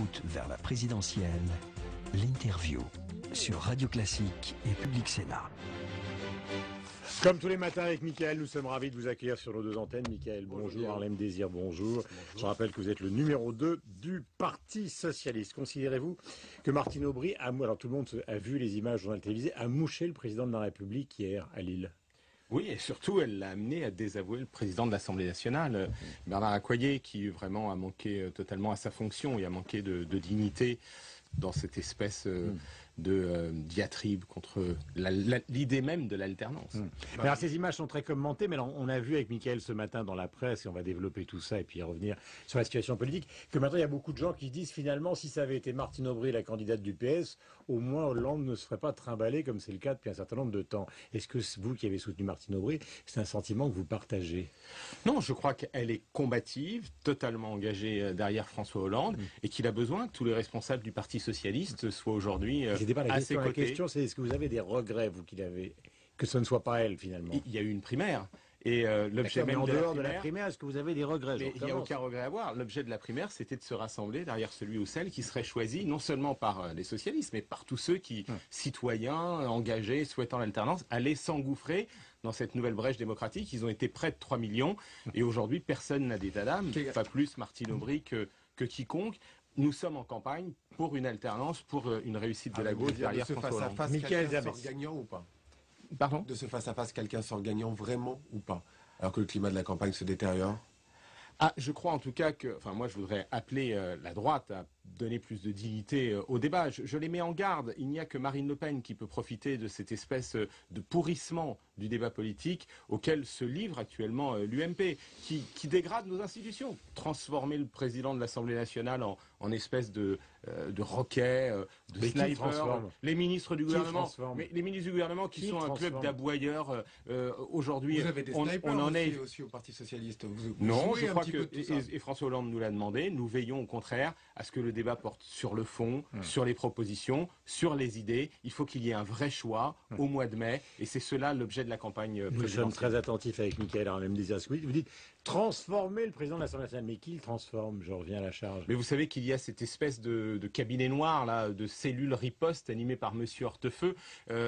route vers la présidentielle, l'interview sur Radio Classique et Public Sénat. Comme tous les matins avec Mickaël, nous sommes ravis de vous accueillir sur nos deux antennes. Mickaël, bonjour. Harlem Désir, bonjour. Je rappelle que vous êtes le numéro 2 du Parti Socialiste. Considérez-vous que Martine Aubry, alors tout le monde a vu les images au journal télévisé, a mouché le président de la République hier à Lille? Oui, et surtout, elle l'a amené à désavouer le président de l'Assemblée nationale, Bernard Accoyer, qui vraiment a manqué totalement à sa fonction et a manqué de dignité dans cette espèce de diatribe contre l'idée même de l'alternance. Alors ces images sont très commentées, mais alors, on a vu avec Mickaël ce matin dans la presse, et on va développer tout ça et puis revenir sur la situation politique, que maintenant il y a beaucoup de gens qui disent finalement si ça avait été Martine Aubry, la candidate du PS, au moins Hollande ne se ferait pas trimballer comme c'est le cas depuis un certain nombre de temps. Est-ce que vous qui avez soutenu Martine Aubry, c'est un sentiment que vous partagez? Non, je crois qu'elle est combative, totalement engagée derrière François Hollande, et qu'il a besoin que tous les responsables du Parti socialiste soient aujourd'hui à ses côtés. La question, c'est est-ce que vous avez des regrets, vous, que ce ne soit pas elle, finalement? Il y a eu une primaire. Et l'objet même en dehors de la primaire, est-ce que vous avez des regrets? Il n'y a aucun regret à avoir. L'objet de la primaire, c'était de se rassembler derrière celui ou celle qui serait choisi, non seulement par les socialistes, mais par tous ceux qui, citoyens, engagés, souhaitant l'alternance, allaient s'engouffrer dans cette nouvelle brèche démocratique. Ils ont été près de 3 millions. Et aujourd'hui, personne n'a d'état d'âme, pas plus Martine Aubry que quiconque. Nous sommes en campagne pour une alternance, pour une réussite de la gauche derrière François Hollande. Quelqu'un sort gagnant ou pas? Pardon? De ce face-à-face, quelqu'un sort gagnant vraiment ou pas? Alors que le climat de la campagne se détériore? Je crois en tout cas que, moi je voudrais appeler la droite à donner plus de dignité au débat. Je les mets en garde. Il n'y a que Marine Le Pen qui peut profiter de cette espèce de pourrissement du débat politique auquel se livre actuellement l'UMP, qui dégrade nos institutions. Transformer le président de l'Assemblée nationale en espèce de roquet, de sniper. Les ministres du gouvernement, mais les ministres du gouvernement qui sont un club d'aboyeurs aujourd'hui. Vous avez des snipers on en est aussi au Parti socialiste. Non, je crois que et François Hollande nous l'a demandé. Nous veillons au contraire à ce que le débat porte sur le fond, sur les propositions, sur les idées. Il faut qu'il y ait un vrai choix au mois de mai, et c'est cela l'objet de la campagne présidentielle. Nous sommes très attentifs avec Mickaël Harlem Désir. Vous dites transformer le président de l'Assemblée nationale, mais qui le transforme? Je reviens à la charge. Mais vous savez qu'il y a cette espèce de cabinet noir là, de cellule riposte animée par Monsieur Hortefeux,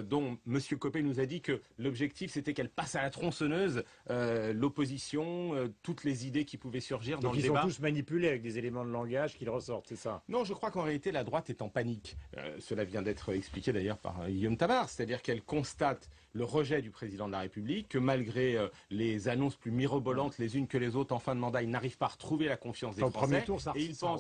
dont Monsieur Copé nous a dit que l'objectif c'était qu'elle passe à la tronçonneuse l'opposition, toutes les idées qui pouvaient surgir dans le débat. Ils sont tous manipulés avec des éléments de langage qui ressortent, c'est ça? Non, je crois qu'en réalité la droite est en panique. Cela vient d'être expliqué d'ailleurs par Guillaume Tabar, c'est-à-dire qu'elle constate le rejet du président de la République, que malgré les annonces plus mirobolantes les unes que les autres en fin de mandat, il n'arrive pas à retrouver la confiance des Français. Au premier tour,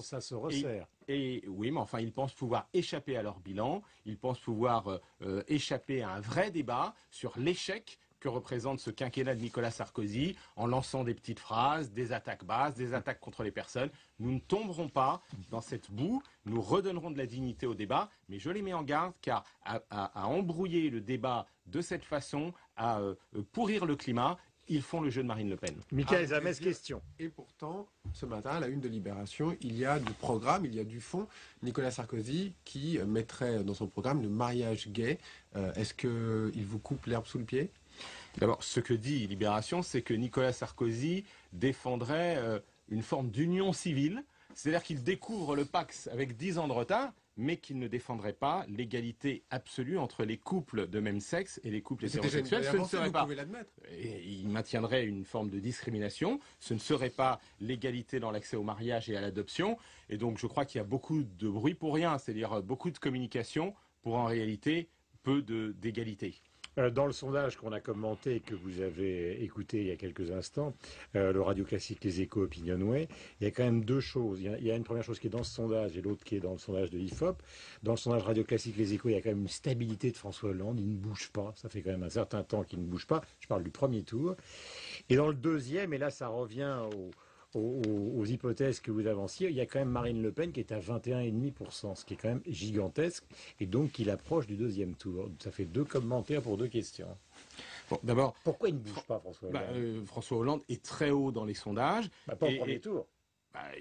ça se resserre. Oui, mais enfin, ils pensent pouvoir échapper à leur bilan, ils pensent pouvoir échapper à un vrai débat sur l'échec que représente ce quinquennat de Nicolas Sarkozy, en lançant des petites phrases, des attaques basses, des attaques contre les personnes. Nous ne tomberons pas dans cette boue, nous redonnerons de la dignité au débat, mais je les mets en garde, car à embrouiller le débat de cette façon, à pourrir le climat, ils font le jeu de Marine Le Pen. Mickaël Zamès, question. Et pourtant, ce matin, à la une de Libération, il y a du programme, il y a du fond. Nicolas Sarkozy qui mettrait dans son programme le mariage gay. Est-ce qu'il vous coupe l'herbe sous le pied? D'abord, ce que dit Libération, c'est que Nicolas Sarkozy défendrait une forme d'union civile, c'est-à-dire qu'il découvre le Pacs avec 10 ans de retard, mais qu'il ne défendrait pas l'égalité absolue entre les couples de même sexe et les couples hétérosexuels. Ce ne serait pas. Et il maintiendrait une forme de discrimination. Ce ne serait pas l'égalité dans l'accès au mariage et à l'adoption. Et donc, je crois qu'il y a beaucoup de bruit pour rien, c'est-à-dire beaucoup de communication pour en réalité peu d'égalité. Dans le sondage qu'on a commenté et que vous avez écouté il y a quelques instants, le Radio Classique Les Échos Opinionway, il y a quand même deux choses. Il y a une première chose qui est dans ce sondage et l'autre qui est dans le sondage de l'IFOP. Dans le sondage Radio Classique Les Échos, il y a quand même une stabilité de François Hollande. Il ne bouge pas. Ça fait quand même un certain temps qu'il ne bouge pas. Je parle du premier tour. Et dans le deuxième, et là ça revient aux hypothèses que vous avanciez, il y a quand même Marine Le Pen qui est à 21,5%, ce qui est quand même gigantesque, et donc qu'il approche du deuxième tour. Ça fait 2 commentaires pour 2 questions. Bon, d'abord, pourquoi il ne bouge pas, François Hollande? François Hollande est très haut dans les sondages. Pas au premier tour.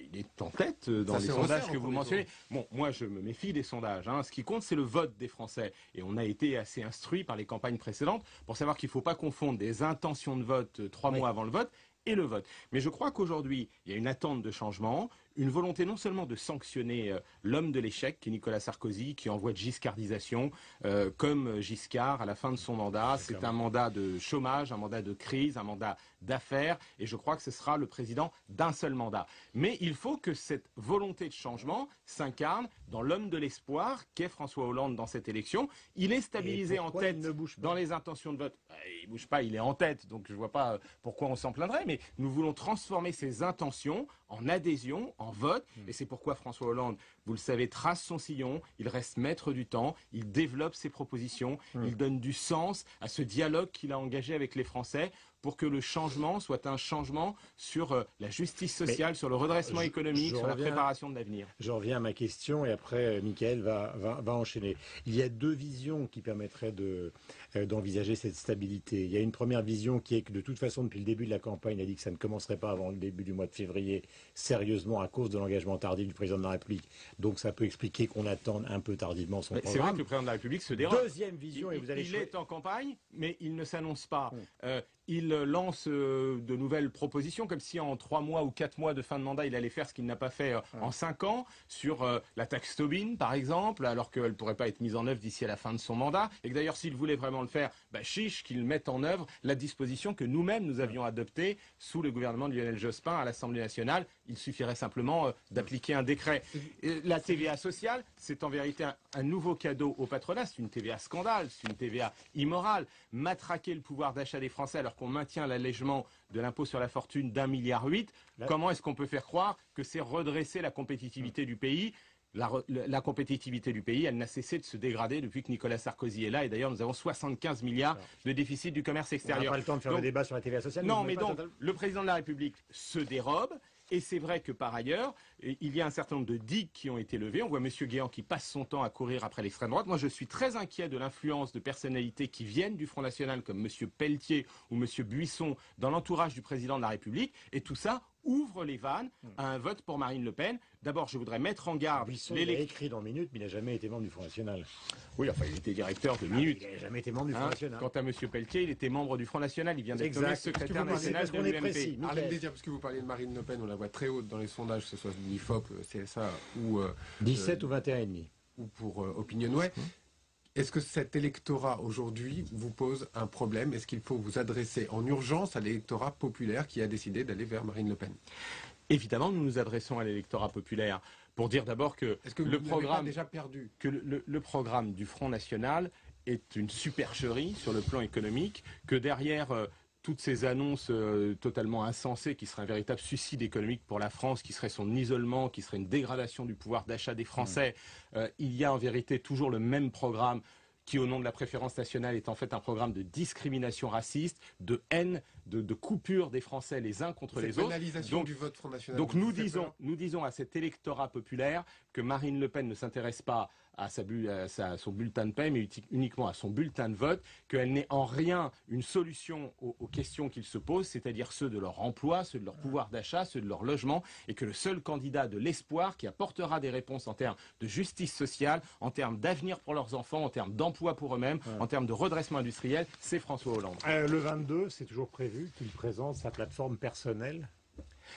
Il est en tête dans les sondages que vous mentionnez. Bon, moi je me méfie des sondages. Ce qui compte, c'est le vote des Français. Et on a été assez instruits par les campagnes précédentes pour savoir qu'il ne faut pas confondre des intentions de vote 3 mois avant le vote et le vote. Mais je crois qu'aujourd'hui, il y a une attente de changement, une volonté non seulement de sanctionner l'homme de l'échec, qui est Nicolas Sarkozy, qui envoie de giscardisation, comme Giscard à la fin de son mandat. C'est un mandat de chômage, un mandat de crise, un mandat d'affaires, et je crois que ce sera le président d'un seul mandat. Mais il faut que cette volonté de changement s'incarne dans l'homme de l'espoir qu'est François Hollande dans cette élection. Il est stabilisé en tête dans les intentions de vote. Il ne bouge pas, il est en tête, donc je ne vois pas pourquoi on s'en plaindrait, mais nous voulons transformer ces intentions en adhésion, en vote, et c'est pourquoi François Hollande, vous le savez, trace son sillon, il reste maître du temps, il développe ses propositions, il donne du sens à ce dialogue qu'il a engagé avec les Français pour que le changement soit un changement sur la justice sociale, sur le redressement économique, sur la préparation de l'avenir. Je reviens à ma question et après Mickaël va enchaîner. Il y a deux visions qui permettraient d'envisager cette stabilité. Il y a une première vision qui est que de toute façon, depuis le début de la campagne, il a dit que ça ne commencerait pas avant le début du mois de février, sérieusement à cause de l'engagement tardif du président de la République. Donc ça peut expliquer qu'on attende un peu tardivement son programme. C'est vrai que le président de la République se dérobe. Deuxième vision, et vous allez il est en campagne, mais il ne s'annonce pas. Il lance de nouvelles propositions, comme si en 3 mois ou 4 mois de fin de mandat, il allait faire ce qu'il n'a pas fait en 5 ans, sur la taxe Tobin, par exemple, alors qu'elle ne pourrait pas être mise en œuvre d'ici à la fin de son mandat. Et que d'ailleurs, s'il voulait vraiment le faire, chiche qu'il mette en œuvre la disposition que nous-mêmes, nous avions adoptée sous le gouvernement de Lionel Jospin à l'Assemblée nationale. Il suffirait simplement d'appliquer un décret. Et la TVA sociale, c'est en vérité un nouveau cadeau au patronat. C'est une TVA scandale, c'est une TVA immorale. Matraquer le pouvoir d'achat des Français alors qu'on maintient l'allègement de l'impôt sur la fortune d'1,8 milliard. Comment est-ce qu'on peut faire croire que c'est redresser la compétitivité du pays ? La compétitivité du pays, elle n'a cessé de se dégrader depuis que Nicolas Sarkozy est là. Et d'ailleurs, nous avons 75 milliards de déficit du commerce extérieur. On n'a pas le temps de faire le débat sur la TVA sociale. Non, mais donc, le président de la République se dérobe. Et c'est vrai que par ailleurs, il y a un certain nombre de digues qui ont été levées. On voit M. Guéant qui passe son temps à courir après l'extrême droite. Moi, je suis très inquiet de l'influence de personnalités qui viennent du Front National, comme M. Pelletier ou M. Buisson, dans l'entourage du président de la République. Et tout ça ouvre les vannes à un vote pour Marine Le Pen. D'abord, je voudrais mettre en garde... Buisson, il a écrit dans Minute, mais il n'a jamais été membre du Front National. Oui, enfin, il était directeur de Minute. Il n'a jamais été membre du Front National. Quant à M. Pelletier, il était membre du Front National. Il vient d'être nommé secrétaire national de l'UMP. Arlène Désir, parce que vous parlez de Marine Le Pen, on la voit très haute dans les sondages, que ce soit l'IFOP, CSA ou... 17 ou 21,5. Ou pour Opinionway. Est-ce que cet électorat aujourd'hui vous pose un problème? Est-ce qu'il faut vous adresser en urgence à l'électorat populaire qui a décidé d'aller vers Marine Le Pen? Évidemment, nous nous adressons à l'électorat populaire pour dire d'abord que, le programme déjà perdu, que le programme du Front National est une supercherie sur le plan économique, que derrière toutes ces annonces totalement insensées qui seraient un véritable suicide économique pour la France, qui serait son isolement, qui serait une dégradation du pouvoir d'achat des Français, il y a en vérité toujours le même programme qui, au nom de la préférence nationale, est en fait un programme de discrimination raciste, de haine, de coupure des Français les uns contre les autres. Donc, du vote Front National. Donc nous disons à cet électorat populaire que Marine Le Pen ne s'intéresse pas à son bulletin de paie, mais uniquement à son bulletin de vote, qu'elle n'est en rien une solution aux questions qu'ils se posent, c'est-à-dire ceux de leur emploi, ceux de leur pouvoir d'achat, ceux de leur logement, et que le seul candidat de l'espoir qui apportera des réponses en termes de justice sociale, en termes d'avenir pour leurs enfants, en termes d'emploi pour eux-mêmes, en termes de redressement industriel, c'est François Hollande. Le 22, c'est toujours prévu qu'il présente sa plateforme personnelle.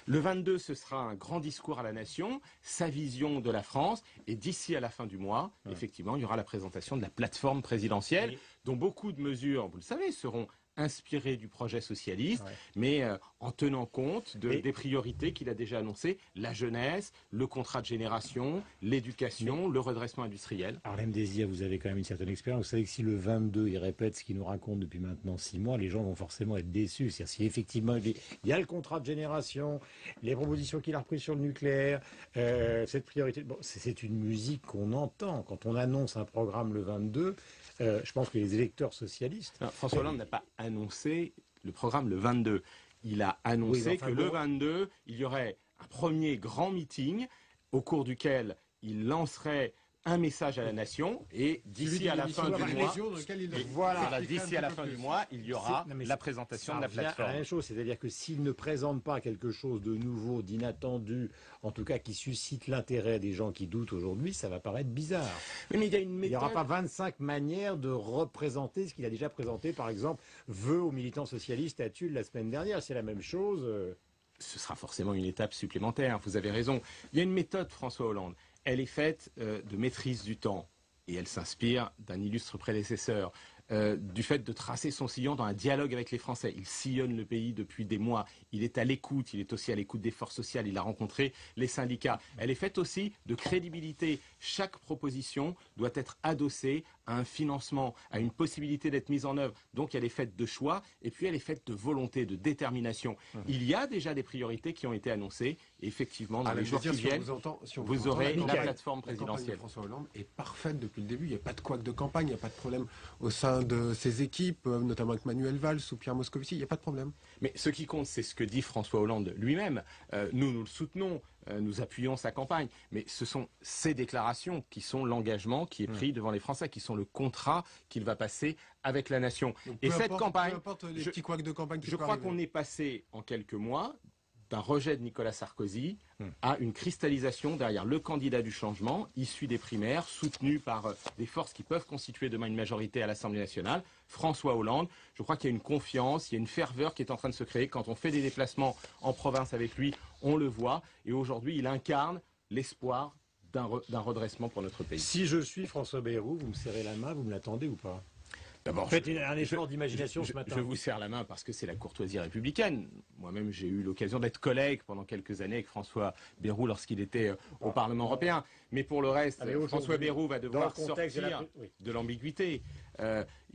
Le 22, ce sera un grand discours à la nation, sa vision de la France, et d'ici à la fin du mois, effectivement, il y aura la présentation de la plateforme présidentielle, dont beaucoup de mesures, vous le savez, seront inspiré du projet socialiste, mais en tenant compte des priorités qu'il a déjà annoncées, la jeunesse, le contrat de génération, l'éducation, le redressement industriel. Arlène Désir, vous avez quand même une certaine expérience. Vous savez que si le 22, il répète ce qu'il nous raconte depuis maintenant 6 mois, les gens vont forcément être déçus. C'est-à-dire si effectivement, il y a le contrat de génération, les propositions qu'il a reprises sur le nucléaire, cette priorité, bon, c'est une musique qu'on entend. Quand on annonce un programme le 22, je pense que les électeurs socialistes... Non, François Hollande n'a pas annoncé le programme le 22. Il a annoncé que le 22, il y aurait un premier grand meeting au cours duquel il lancerait un message à la nation et d'ici à la fin du mois, d'ici à la fin du mois, il y aura la présentation de la plateforme. La même chose, c'est-à-dire que s'il ne présente pas quelque chose de nouveau, d'inattendu, en tout cas qui suscite l'intérêt des gens qui doutent aujourd'hui, ça va paraître bizarre. Mais il n'y aura pas 25 manières de représenter ce qu'il a déjà présenté, par exemple, vœux aux militants socialistes à Tulle la semaine dernière. C'est la même chose. ce sera forcément une étape supplémentaire. Vous avez raison. Il y a une méthode, François Hollande. Elle est faite de maîtrise du temps. Et elle s'inspire d'un illustre prédécesseur, du fait de tracer son sillon dans un dialogue avec les Français. Il sillonne le pays depuis des mois. Il est à l'écoute. Il est aussi à l'écoute des forces sociales. Il a rencontré les syndicats. Elle est faite aussi de crédibilité. Chaque proposition doit être adossée à un financement, à une possibilité d'être mise en œuvre. Donc elle est faite de choix et puis elle est faite de volonté, de détermination. Il y a déjà des priorités qui ont été annoncées. Et effectivement, dans les jours qui viennent, vous aurez la plateforme présidentielle. François Hollande est parfaite depuis le début. Il n'y a pas de couac de campagne, il n'y a pas de problème au sein de ses équipes, notamment avec Manuel Valls ou Pierre Moscovici. Il n'y a pas de problème. Mais ce qui compte, c'est ce que dit François Hollande lui-même. Nous le soutenons. Nous appuyons sa campagne. Mais ce sont ces déclarations qui sont l'engagement qui est pris devant les Français, qui sont le contrat qu'il va passer avec la nation. Donc, et cette campagne, peu importe les petits couacs de campagne qui je crois qu'on est passé en quelques mois d'un rejet de Nicolas Sarkozy à une cristallisation derrière le candidat du changement, issu des primaires, soutenu par des forces qui peuvent constituer demain une majorité à l'Assemblée nationale, François Hollande. Je crois qu'il y a une confiance, il y a une ferveur qui est en train de se créer. Quand on fait des déplacements en province avec lui, on le voit. Et aujourd'hui, il incarne l'espoir d'un redressement pour notre pays. Si je suis François Bayrou, vous me serrez la main, vous me l'attendez ou pas? D'abord, faites un effort d'imagination ce matin. Je vous serre la main parce que c'est la courtoisie républicaine. Moi-même, j'ai eu l'occasion d'être collègue pendant quelques années avec François Bayrou lorsqu'il était au Parlement européen. Mais pour le reste, François Bayrou va devoir sortir de l'ambiguïté.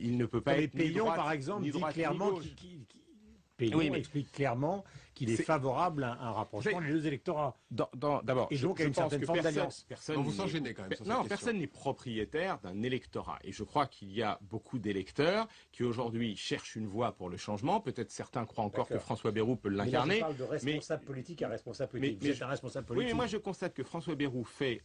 Il ne peut pas être Péillon, par exemple, dit clairement Péillon explique clairement qu'il est favorable à un rapprochement des deux électorats. D'abord, et donc à une certaine forme d'alliance. On vous sent gêné quand même sur cette question. Personne n'est propriétaire d'un électorat. Et je crois qu'il y a beaucoup d'électeurs qui aujourd'hui cherchent une voie pour le changement. Peut-être certains croient encore que François Bayrou peut l'incarner. Mais là, je parle de responsable politique à responsable politique. Vous êtes un responsable politique. Oui, mais moi je constate que François Bayrou fait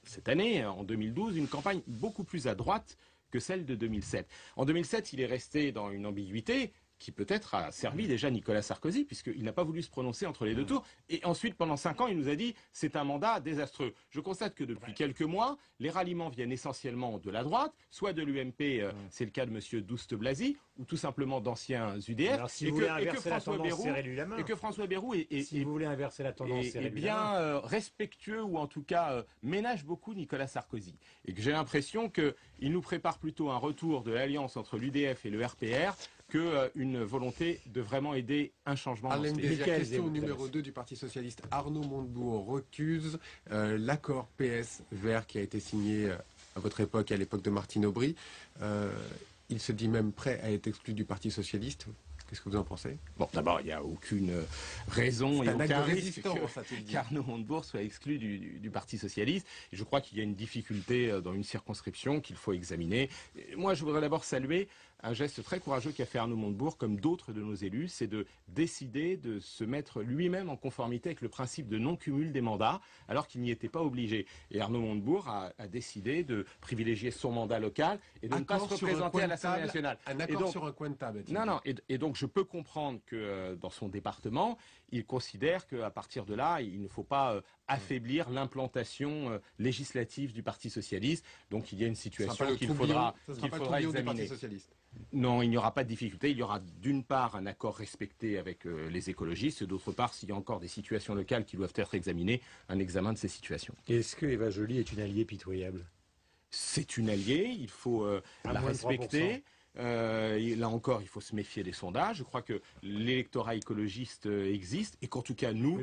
cette année, en 2012, une campagne beaucoup plus à droite que celle de 2007. En 2007, il est resté dans une ambiguïté qui peut-être a servi déjà Nicolas Sarkozy, puisqu'il n'a pas voulu se prononcer entre les deux tours. Et ensuite, pendant 5 ans, il nous a dit « c'est un mandat désastreux ». Je constate que depuis quelques mois, les ralliements viennent essentiellement de la droite, soit de l'UMP, c'est le cas de M. Douste-Blazy, ou tout simplement d'anciens UDF. Alors, si vous voulez inverser la tendance, serrez-lui la main. Et que François Bayrou si vous voulez inverser la tendance, est bien respectueux, ou en tout cas ménage beaucoup Nicolas Sarkozy. Et que j'ai l'impression qu'il nous prépare plutôt un retour de l'alliance entre l'UDF et le RPR qu'une volonté de vraiment aider un changement dans ce pays. Question numéro 2 du Parti Socialiste. Arnaud Montebourg recuse l'accord PS-Vert qui a été signé à votre époque et à l'époque de Martine Aubry. Il se dit même prêt à être exclu du Parti Socialiste. Qu'est-ce que vous en pensez? Bon, d'abord, il n'y a aucune raison et aucun risque qu'Arnaud Montebourg soit exclu du Parti Socialiste. Et je crois qu'il y a une difficulté dans une circonscription qu'il faut examiner. Et moi, je voudrais d'abord saluer un geste très courageux qu'a fait Arnaud Montebourg, comme d'autres de nos élus, c'est de décider de se mettre lui-même en conformité avec le principe de non-cumul des mandats, alors qu'il n'y était pas obligé. Et Arnaud Montebourg a décidé de privilégier son mandat local et de ne pas se représenter à l'Assemblée nationale. Un accord sur un coin de table. Non, et donc je peux comprendre que dans son département, il considère qu'à partir de là, il ne faut pas affaiblir l'implantation législative du Parti Socialiste. Donc il y a une situation qu'il faudra examiner. Non, il n'y aura pas de difficulté. Il y aura d'une part un accord respecté avec les écologistes, et d'autre part, s'il y a encore des situations locales qui doivent être examinées, un examen de ces situations. Est-ce que Eva Joly est une alliée pitoyable? C'est une alliée, il faut la respecter. Là encore, il faut se méfier des sondages. Je crois que l'électorat écologiste existe et qu'en tout cas, nous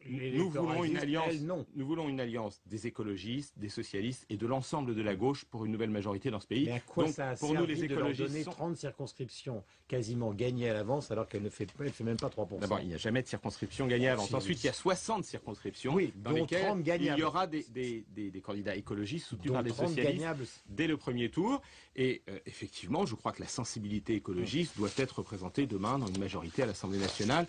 voulons une alliance. Nous voulons une alliance des écologistes, des socialistes et de l'ensemble de la gauche pour une nouvelle majorité dans ce pays. Mais à quoi donc, ça a pour servi nous, les de leur écologistes donner 30 circonscriptions quasiment gagnées à l'avance alors qu'elle ne fait même pas 3%? D'abord, il n'y a jamais de circonscription gagnée à l'avance. Ensuite, il y a 60 circonscriptions dans lesquelles il y aura des candidats écologistes soutenus par des socialistes dès le premier tour. Et effectivement, je crois que la sensibilité écologiste doit être représentée demain dans une majorité à l'Assemblée nationale.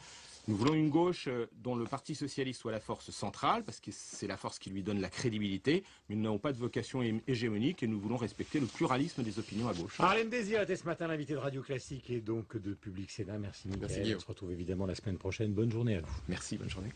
Nous voulons une gauche dont le Parti socialiste soit la force centrale, parce que c'est la force qui lui donne la crédibilité, mais nous n'avons pas de vocation hégémonique et nous voulons respecter le pluralisme des opinions à gauche. Harlem Désir était ce matin l'invité de Radio Classique et donc de Public Sénat. Merci Mickaël. On se retrouve évidemment la semaine prochaine. Bonne journée à vous. Merci, bonne journée.